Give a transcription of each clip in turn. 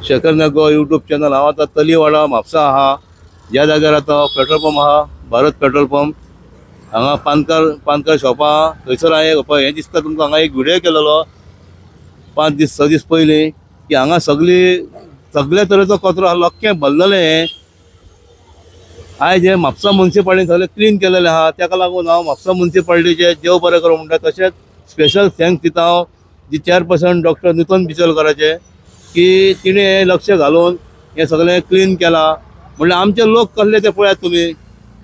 शेखर नायक गो YouTube channel. हांव आतां तलीवाडा म्हापसा आहा, ज्या जाग्यार आतां पेट्रोल पंप आहा, भारत पेट्रोल पंप। हांगा पानकार शॉप आहा, थंयसर हांवें पळय हें दिसता तुमकां, हांगा एक व्हिडिओ केलेलो 5 दीस 6 दीस पयलीं की हांगा सगळे तरेचो कचरो आहा, लोक्कें भरलेलें हें। आयज हे म्हापसा मुन्सिपाल्टीन सगळें क्लीन केलेलें आहा, ताका लागून हांव म्हापसा मुन्सिपाल्टीचे देव बरें करूं म्हणटा। तशेंच स्पेशल थँक्स दिता हांव जी चेअरपर्सन डॉक्टर नूतन बिचोलकराचे की तिणें हें लक्ष घालून हें सगळें क्लीन केलां। म्हणल्यार आमचे लोक कसले ते पळयात तुमी।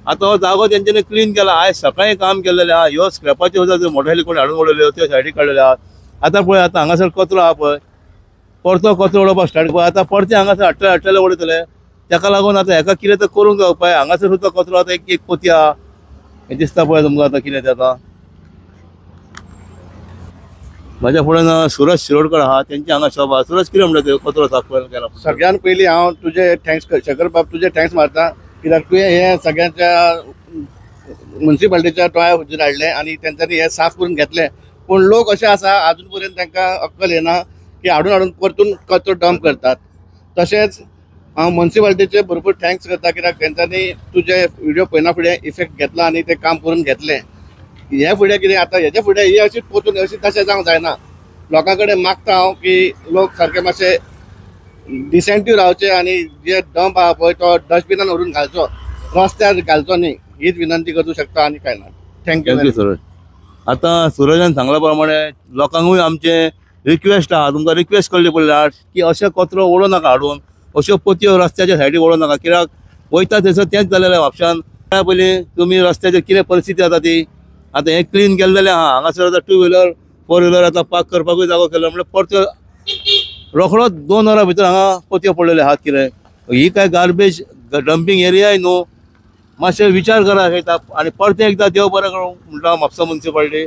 आतां हो जागो तेंच्यांनी क्लीन केला, आयज सकाळीं काम केलेलें आहा। ह्यो स्क्रॅपाच्यो सुद्दां मोटारसायकली कोणी हाडून उडयल्यो, त्यो सायडीक काडलेल्यो आहात। आतां पळय आतां हांगासर कचरो आहा पळय, परतो कचरो उडोवपाक स्टार्ट पळय, आतां परते हांगासर हाडटले उडयतले। ताका लागून आतां हेका कितें तर करूंक जाय उपाय। हांगासर सुद्दां कचरो आतां एक पोती आहा, हें दिसता पळय तुमकां आतां कितें तें आतां। म्हाज्या फुड्यान सुरज शिरोडकर आहा, तेंचे हांगा शॉप आहा। सुरज कितें म्हणटा तो कचरो साफ केला? सगळ्यात पयलीं हांव तुजे थँक्स शेखर बाब तुजे थँक्स मारता, कित्याक तुवें हे सगळ्यांच्या मुन्सिपाल्टीच्या टोळ्या हाडले आनी तेंच्यांनी हे साफ करून घेतले। पूण लोक अशे आसा अजून पर्यंत तांकां अक्कल येना की हाडून परतून कचरो डंप करतात। तशेंच हांव मुन्सिपाल्टीचे भरपूर थँक्स करता, कित्याक तेंच्यांनी तुजे व्हिडिओ पळयना फुडें इफेक्ट घेतला आनी ते काम करून घेतलें। हे फुडें कितें आतां हेजे फुडें ही अशीच पोतून अशी तशें जावंक जायना। लोकां कडेन मागता हांव की लोक सारके मातशे डिसेंट्यूय रावचे आनी जे डंप आहा पळय तो डस्टबिनान व्हरून घालचो, रस्त्यार घालचो न्ही, हीच विनंती करूं शकता आनी कांय ना। थँक्यू सुरज। आतां सुरजान सांगला प्रमाणे लोकांकूय आमचे रिक्वेस्ट आहा, तुमकां रिक्वेस्ट करची पडल्या की अशें कचरो उडोव नाका हाडून, अश्यो पोतयो रस्त्याच्या सायडीक उडोव नाका। कित्याक वयता थंयसर तेंच जालेलें म्हापशान। पयलीं तुमी रस्त्याचेर कितें परिस्थिती जाता ती, आतां हें क्लीन केल्लेलें आहा। हांगासर आतां 2 व्हिलर 4 व्हिलर आतां पार्क करपाकूय जागो केलो, म्हणल्यार परत्यो रोखडोच 2 वरां भितर हांगा पोतयो पडलेले आहात। कितें ही काय गार्बेज डंपिंग एरियाय न्हू, मातशें विचार करा खेळटा। आनी परतें एकदां देव बरें करूं म्हणटा म्हापसा मुन्सिपाल्टी।